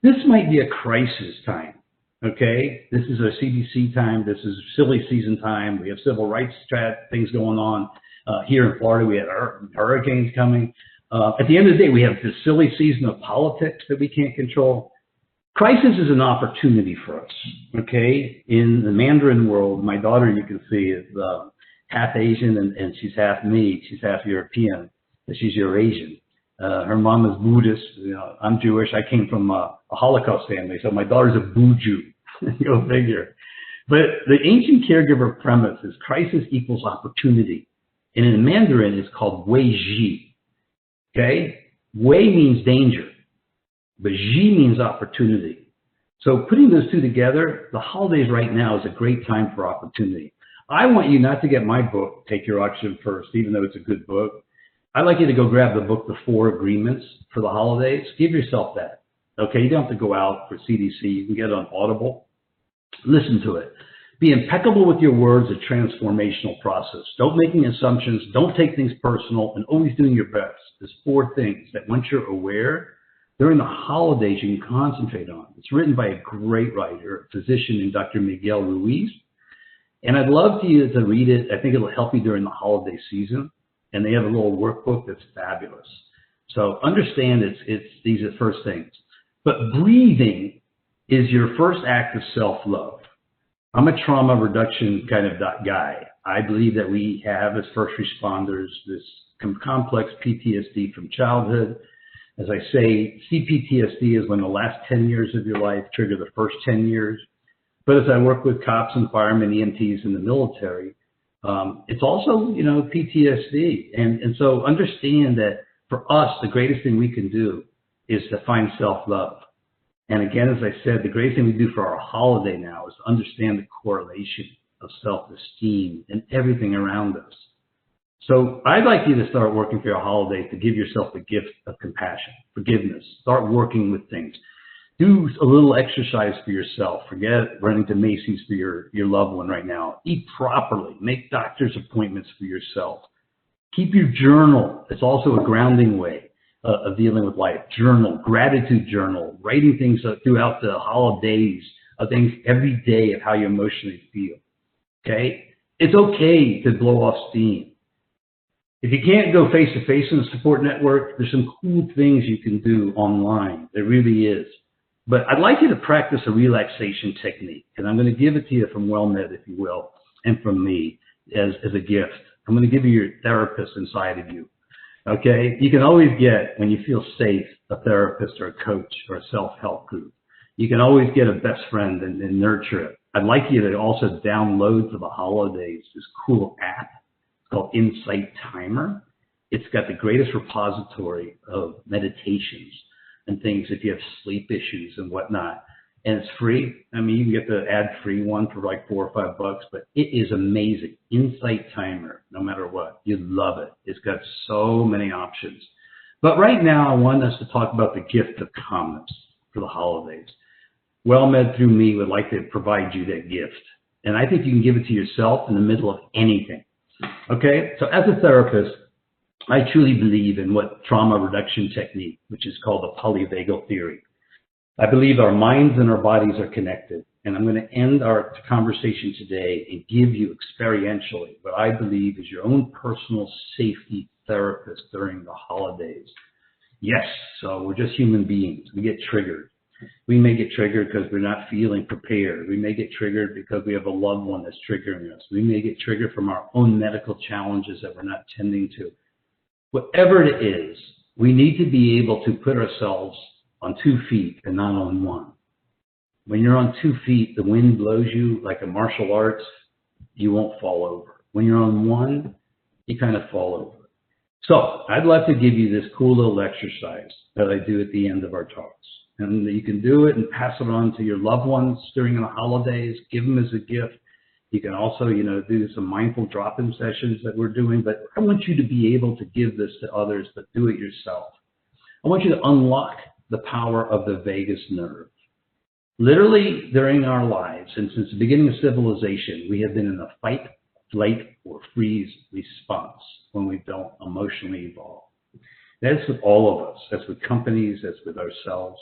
This might be a crisis time, okay? This is a CDC time. This is silly season time. We have civil rights things going on. Here in Florida, we had hurricanes coming. At the end of the day, we have this silly season of politics that we can't control. Crisis is an opportunity for us, okay? In the Mandarin world, my daughter, you can see, is half Asian and she's half me. She's half European, but she's Eurasian. Her mom is Buddhist. I'm Jewish. I came from a Holocaust family, so my daughter's a Buju. Go figure. But the ancient caregiver premise is crisis equals opportunity. And in Mandarin, it's called Wei Ji, okay? Wei means danger. But Ji means opportunity. So putting those two together, the holidays right now is a great time for opportunity. I want you not to get my book, Take Your Oxygen First, even though it's a good book. I'd like you to go grab the book, The 4 Agreements for the Holidays. Give yourself that. Okay, you don't have to go out for CDC. You can get it on Audible. Listen to it. Be impeccable with your words, a transformational process. Don't making assumptions. Don't take things personal, and always doing your best. There's 4 things that once you're aware, during the holidays you can concentrate on. It's written by a great writer, a physician named Dr. Miguel Ruiz. And I'd love for you to read it. I think it'll help you during the holiday season. And they have a little workbook that's fabulous. So understand these are the first things. But breathing is your first act of self-love. I'm a trauma reduction kind of guy. I believe that we have as first responders this complex PTSD from childhood. As I say, CPTSD is when the last 10 years of your life trigger the first 10 years. But as I work with cops and firemen, EMTs in the military, it's also, PTSD. And so understand that for us, the greatest thing we can do is to find self-love. And again, as I said, the greatest thing we do for our holiday now is to understand the correlation of self-esteem and everything around us. So I'd like you to start working for your holidays to give yourself the gift of compassion, forgiveness. Start working with things. Do a little exercise for yourself. Forget running to Macy's for your loved one right now. Eat properly. Make doctor's appointments for yourself. Keep your journal. It's also a grounding way of dealing with life. Journal, gratitude journal, writing things throughout the holidays, of things every day of how you emotionally feel. Okay? It's okay to blow off steam. If you can't go face-to-face in the support network, there's some cool things you can do online. There really is. But I'd like you to practice a relaxation technique, and I'm going to give it to you from WellMed, if you will, and from me as a gift. I'm going to give you your therapist inside of you. Okay? You can always get, when you feel safe, a therapist or a coach or a self-help group. You can always get a best friend and nurture it. I'd like you to also download for the holidays this cool app called Insight Timer. It's got the greatest repository of meditations and things if you have sleep issues and whatnot. And it's free. I mean, you can get the ad-free one for like $4 or $5, but it is amazing. Insight Timer, no matter what. You'd love it. It's got so many options. But right now, I want us to talk about the gift of calmness for the holidays. WellMed, through me, would like to provide you that gift. And I think you can give it to yourself in the middle of anything. Okay? So as a therapist, I truly believe in what trauma reduction technique, which is called the polyvagal theory. I believe our minds and our bodies are connected. And I'm going to end our conversation today and give you experientially what I believe is your own personal safety therapist during the holidays. Yes, so we're just human beings. We get triggered. We may get triggered because we're not feeling prepared. We may get triggered because we have a loved one that's triggering us. We may get triggered from our own medical challenges that we're not tending to. Whatever it is, we need to be able to put ourselves on 2 feet and not on 1. When you're on 2 feet, the wind blows you like a martial arts, you won't fall over. When you're on 1, you kind of fall over. So I'd love to give you this cool little exercise that I do at the end of our talks. And you can do it and pass it on to your loved ones during the holidays, give them as a gift. You can also, do some mindful drop-in sessions that we're doing, but I want you to be able to give this to others, but do it yourself. I want you to unlock the power of the vagus nerve. Literally, during our lives, and since the beginning of civilization, we have been in a fight, flight, or freeze response when we don't emotionally evolve. That's with all of us. That's with companies. That's with ourselves.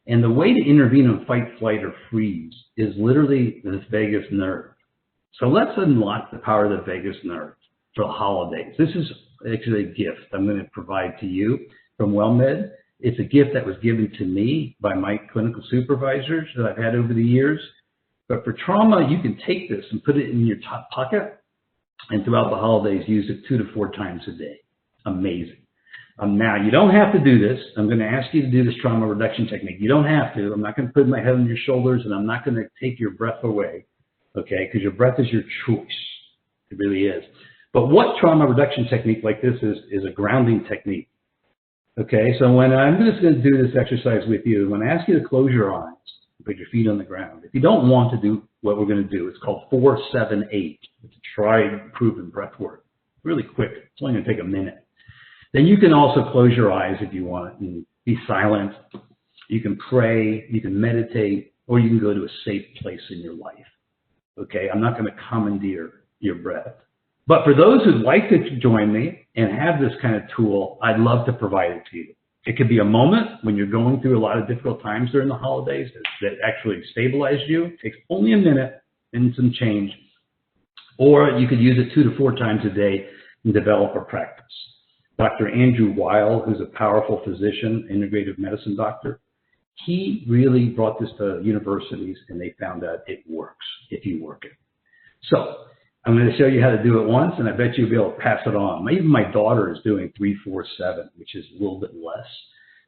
And the way to intervene on fight, flight, or freeze is literally this vagus nerve. So let's unlock the power of the vagus nerve for the holidays. This is actually a gift I'm going to provide to you from WellMed. It's a gift that was given to me by my clinical supervisors that I've had over the years. But for trauma, you can take this and put it in your top pocket, and throughout the holidays, use it 2 to 4 times a day. Amazing. Now, you don't have to do this. I'm going to ask you to do this trauma reduction technique. You don't have to. I'm not going to put my head on your shoulders, and I'm not going to take your breath away, okay, because your breath is your choice. It really is. But what trauma reduction technique like this is a grounding technique. Okay, so when I'm just going to do this exercise with you, when I ask you to close your eyes, put your feet on the ground. If you don't want to do what we're going to do, it's called 4-7-8. It's a tried, proven breath work. Really quick. It's only going to take a minute. Then you can also close your eyes if you want and be silent. You can pray, you can meditate, or you can go to a safe place in your life. Okay, I'm not going to commandeer your breath. But for those who'd like to join me and have this kind of tool, I'd love to provide it to you. It could be a moment when you're going through a lot of difficult times during the holidays that actually stabilize you. It takes only a minute and some change. Or you could use it 2 to 4 times a day and develop a practice. Dr. Andrew Weil, who's a powerful physician, integrative medicine doctor, he really brought this to universities, and they found out it works if you work it. So I'm going to show you how to do it once, and I bet you'll be able to pass it on. Even my daughter is doing 3-4-7, which is a little bit less,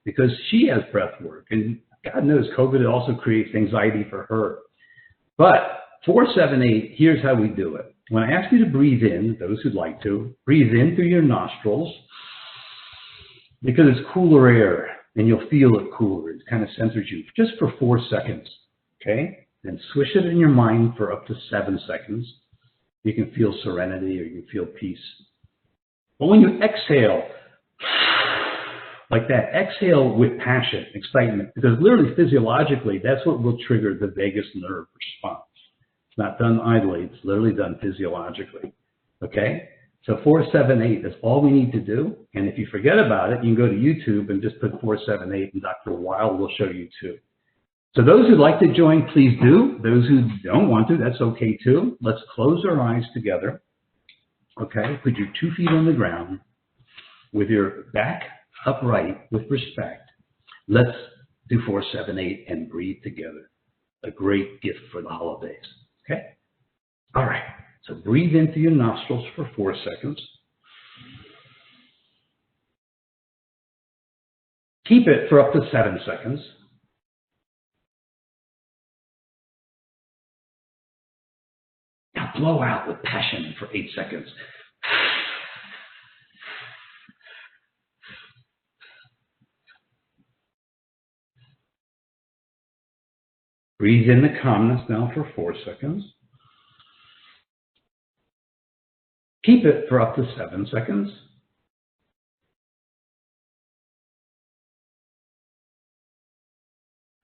because she has breath work. And God knows COVID also creates anxiety for her. But 4-7-8, here's how we do it. When I ask you to breathe in, those who'd like to, breathe in through your nostrils, because it's cooler air, and you'll feel it cooler. It kind of centers you just for 4 seconds, okay? Then swish it in your mind for up to 7 seconds. You can feel serenity or you can feel peace. But when you exhale, like that, exhale with passion, excitement, because literally physiologically, that's what will trigger the vagus nerve response. It's not done idly, it's literally done physiologically, okay? So 4-7-8 is all we need to do. And if you forget about it, you can go to YouTube and just put 4-7-8 and Dr. Weil will show you too. So those who'd like to join, please do. Those who don't want to, that's okay too. Let's close our eyes together. Okay, put your 2 feet on the ground with your back upright with respect. Let's do 4-7-8 and breathe together. A great gift for the holidays. Okay? All right. So breathe in through your nostrils for 4 seconds. Keep it for up to 7 seconds. Now blow out with passion for 8 seconds. Breathe in the calmness now for 4 seconds. Keep it for up to 7 seconds.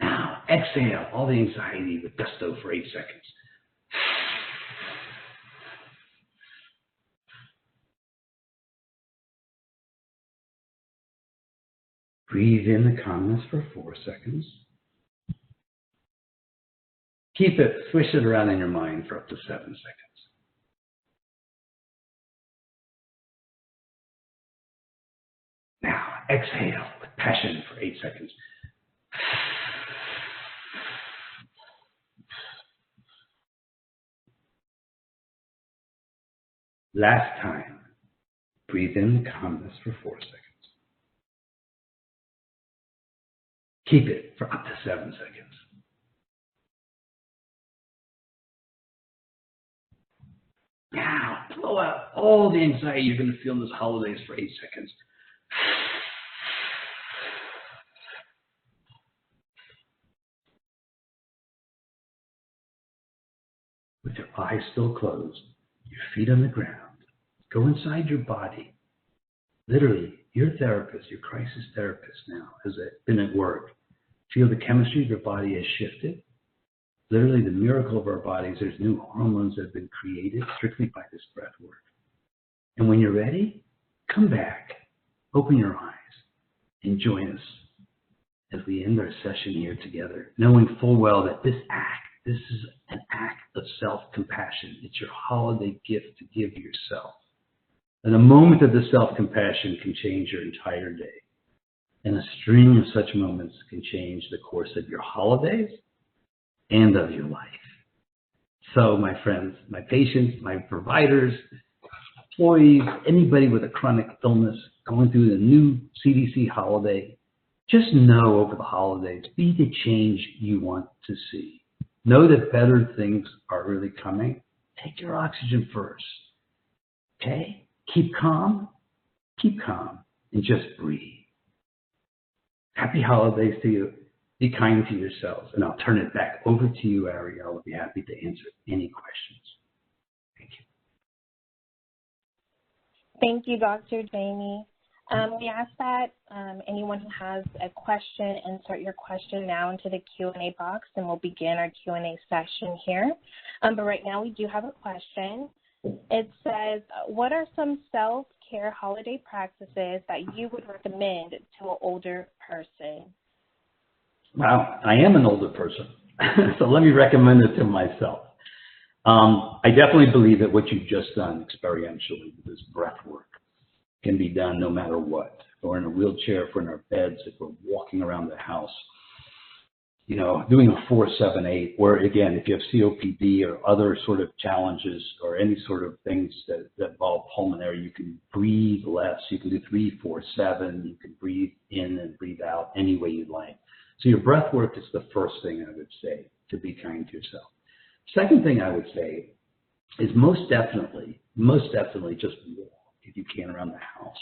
Now, exhale all the anxiety with gusto for 8 seconds. Breathe in the calmness for 4 seconds. Keep it, swish it around in your mind for up to 7 seconds. Now, exhale with passion for 8 seconds. Last time, breathe in calmness for 4 seconds. Keep it for up to 7 seconds. Now, blow out all the anxiety you're going to feel in this holidays for 8 seconds. With your eyes still closed, your feet on the ground, go inside your body. Literally, your therapist, your crisis therapist now has been at work. Feel the chemistry of your body has shifted. Literally, the miracle of our bodies, there's new hormones that have been created strictly by this breath work. And when you're ready, come back, open your eyes, and join us as we end our session here together, knowing full well that this is an act of self-compassion. It's your holiday gift to give yourself. And a moment of this self-compassion can change your entire day. And a string of such moments can change the course of your holidays and of your life. So, my friends, my patients, my providers, employees, anybody with a chronic illness going through the new CDC holiday, just know over the holidays, be the change you want to see. Know that better things are really coming. Take your oxygen first. Okay? Keep calm, and just breathe. Happy holidays to you. Be kind to yourselves. And I'll turn it back over to you, Ariel. I'll be happy to answer any questions. Thank you. Thank you, Dr. Jamie. We ask that anyone who has a question, insert your question now into the Q&A box, and we'll begin our Q&A session here. But right now we do have a question. It says, what are some self-care holiday practices that you would recommend to an older person? Wow, I am an older person, so let me recommend it to myself. I definitely believe that what you've just done experientially, this breath work, can be done no matter what. If we're in a wheelchair, if we're in our beds, if we're walking around the house. You know, doing a 4-7-8, where again, if you have COPD or other sort of challenges or any sort of things that involve pulmonary, you can breathe less. You can do 3-4-7. You can breathe in and breathe out any way you'd like. So your breath work is the first thing I would say, to be kind to yourself. Second thing I would say is most definitely just walk if you can around the house.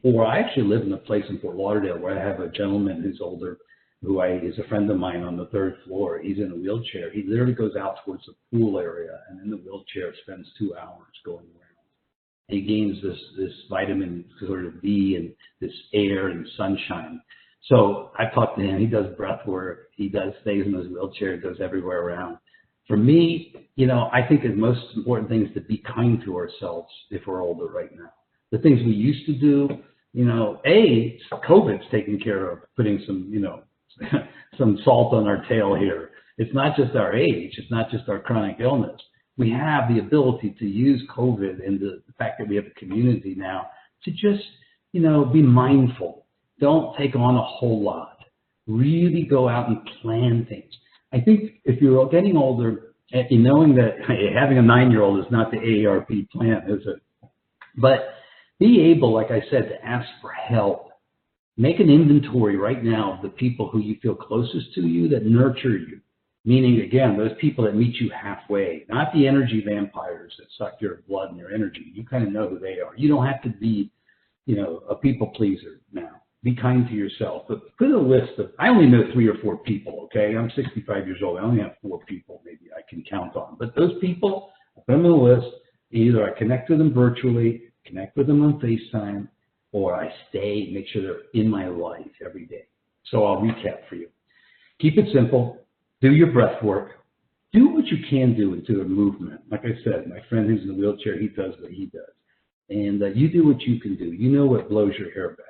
Or I actually live in a place in Fort Lauderdale where I have a gentleman who's older, who is a friend of mine on the 3rd floor. He's in a wheelchair. He literally goes out towards the pool area and in the wheelchair spends 2 hours going around. He gains this vitamin sort of D and this air and sunshine. So I've talked to him. He does breath work. He stays in his wheelchair, goes everywhere around. For me, you know, I think the most important thing is to be kind to ourselves if we're older right now. The things we used to do, you know, COVID's taken care of, putting some, you know, some salt on our tail here. It's not just our age. It's not just our chronic illness. We have the ability to use COVID and the fact that we have a community now to just, you know, be mindful. Don't take on a whole lot. Really go out and plan things. I think if you're getting older, and knowing that having a 9-year-old is not the AARP plan, is it? But be able, like I said, to ask for help. Make an inventory right now of the people who you feel closest to you that nurture you. Meaning, again, those people that meet you halfway, not the energy vampires that suck your blood and your energy. You kind of know who they are. You don't have to be, you know, a people pleaser now. Be kind to yourself. But put a list of, I only know 3 or 4 people, okay? I'm 65 years old. I only have 4 people maybe I can count on. But those people, I put them on the list. Either I connect with them virtually, connect with them on FaceTime, or I stay and make sure they're in my life every day. So I'll recap for you. Keep it simple. Do your breath work. Do what you can do into a movement. Like I said, my friend who's in a wheelchair, he does what he does. And you do what you can do. You know what blows your hair back.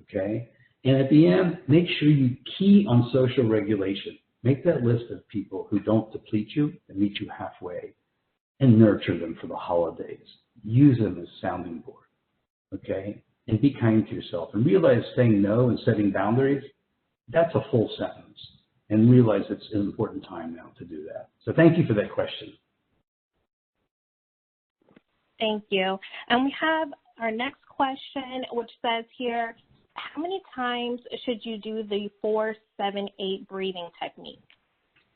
Okay? And at the end, make sure you key on social regulation. Make that list of people who don't deplete you and meet you halfway, and nurture them for the holidays. Use them as sounding board. Okay? And be kind to yourself. And realize saying no and setting boundaries, that's a full sentence. And realize it's an important time now to do that. So thank you for that question. Thank you. And we have our next question, which says here, how many times should you do the 4-7-8 breathing technique?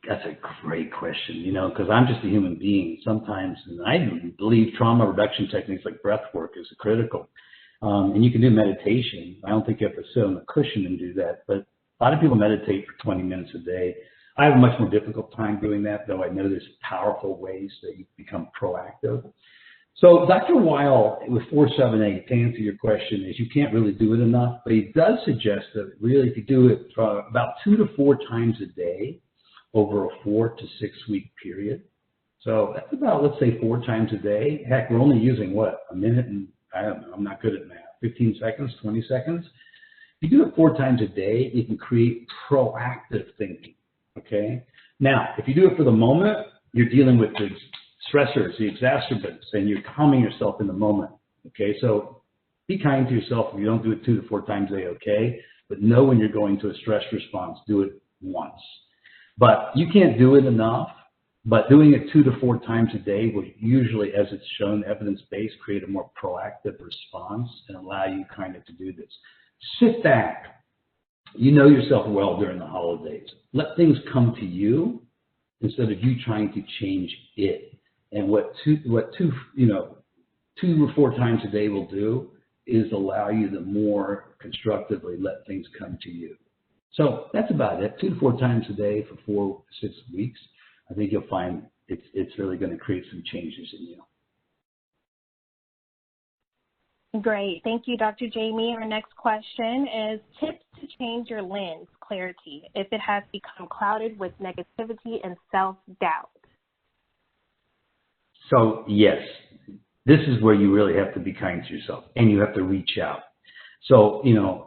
That's a great question, you know, because I'm just a human being. Sometimes, and I believe trauma reduction techniques like breath work is critical. And you can do meditation. I don't think you have to sit on a cushion and do that, but a lot of people meditate for 20 minutes a day. I have a much more difficult time doing that, though I know there's powerful ways that you become proactive. So Dr. Weil, with 4-7-8, to answer your question, is you can't really do it enough, but he does suggest that really if you do it for about 2 to 4 times a day over a 4 to 6 week period. So that's about, let's say, 4 times a day. Heck, we're only using, what, a minute and, I don't know, I'm not good at math, 15 seconds, 20 seconds. If you do it 4 times a day, you can create proactive thinking, okay? Now, if you do it for the moment, you're dealing with the stressors, the exacerbants, and you're calming yourself in the moment, okay? So be kind to yourself. If you don't do it 2 to 4 times a day, okay? But know when you're going to a stress response, do it once. But you can't do it enough, but doing it 2 to 4 times a day will usually, as it's shown, evidence-based, create a more proactive response and allow you kind of to do this. Sit back. You know yourself well during the holidays. Let things come to you instead of you trying to change it. And what 2 or 4 times a day will do is allow you to more constructively let things come to you. So that's about it. 2 to 4 times a day for 4 to 6 weeks. I think you'll find it's really going to create some changes in you. Great. Thank you, Dr. Jamie. Our next question is tips to change your lens, clarity, if it has become clouded with negativity and self-doubt. So, yes, this is where you really have to be kind to yourself, and you have to reach out. So,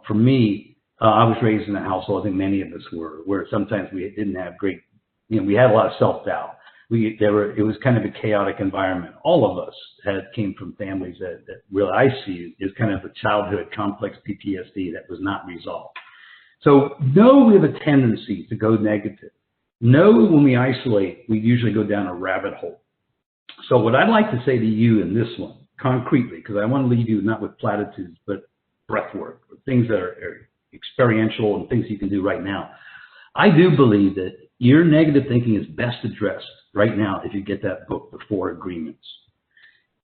for me, I was raised in a household, I think many of us were, where sometimes we didn't have great, we had a lot of self-doubt. It was kind of a chaotic environment. All of us came from families that really I see is kind of a childhood complex PTSD that was not resolved. So know we have a tendency to go negative. Know when we isolate, we usually go down a rabbit hole. So what I'd like to say to you in this one, concretely, because I want to leave you not with platitudes, but breath work, things that are experiential and things you can do right now. I do believe that your negative thinking is best addressed right now if you get that book, The 4 Agreements.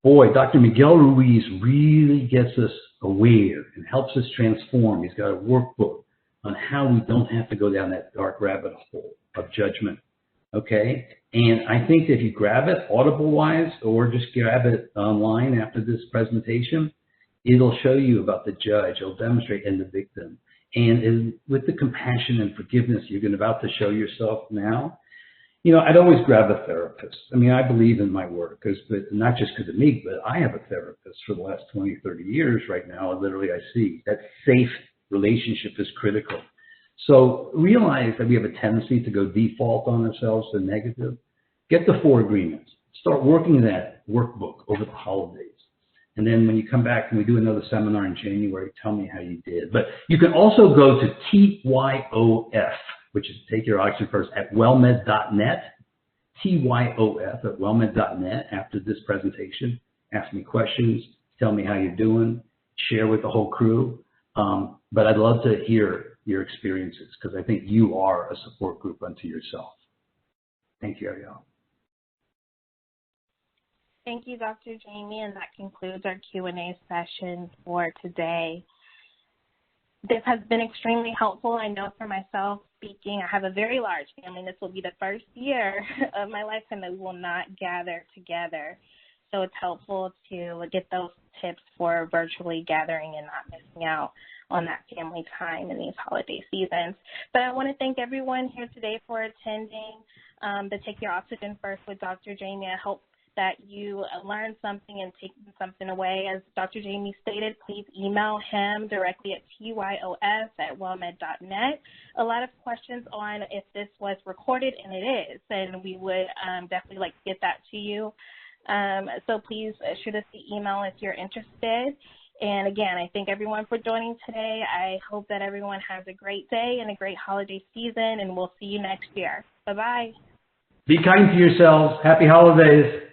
Boy, Dr. Miguel Ruiz really gets us aware and helps us transform. He's got a workbook on how we don't have to go down that dark rabbit hole of judgment, okay? And I think that if you grab it Audible-wise or just grab it online after this presentation, it'll show you about the judge, it'll demonstrate, and the victim. And with the compassion and forgiveness you're about to show yourself now, I'd always grab a therapist. I mean, I believe in my work, but not just because of me, but I have a therapist for the last 20, 30 years right now. Literally, I see that safe relationship is critical. So realize that we have a tendency to go default on ourselves to negative. Get the 4 agreements. Start working that workbook over the holidays. And then when you come back and we do another seminar in January, tell me how you did. But you can also go to TYOF, which is Take Your Oxygen First, at WellMed.net, TYOF at WellMed.net after this presentation. Ask me questions, tell me how you're doing, share with the whole crew. But I'd love to hear your experiences because I think you are a support group unto yourself. Thank you, Ariel. Thank you, Dr. Jamie, and that concludes our Q&A session for today. This has been extremely helpful. I know for myself speaking, I have a very large family, and this will be the first year of my lifetime that we will not gather together. So it's helpful to get those tips for virtually gathering and not missing out on that family time in these holiday seasons. But I want to thank everyone here today for attending the Take Your Oxygen First with Dr. Jamie. I hope that you learned something and taken something away. As Dr. Jamie stated, please email him directly at tyos@wellmed.net. A lot of questions on if this was recorded, and it is, and we would definitely like to get that to you. So please shoot us the email if you're interested. And again, I thank everyone for joining today. I hope that everyone has a great day and a great holiday season, and we'll see you next year. Bye-bye. Be kind to yourselves. Happy holidays.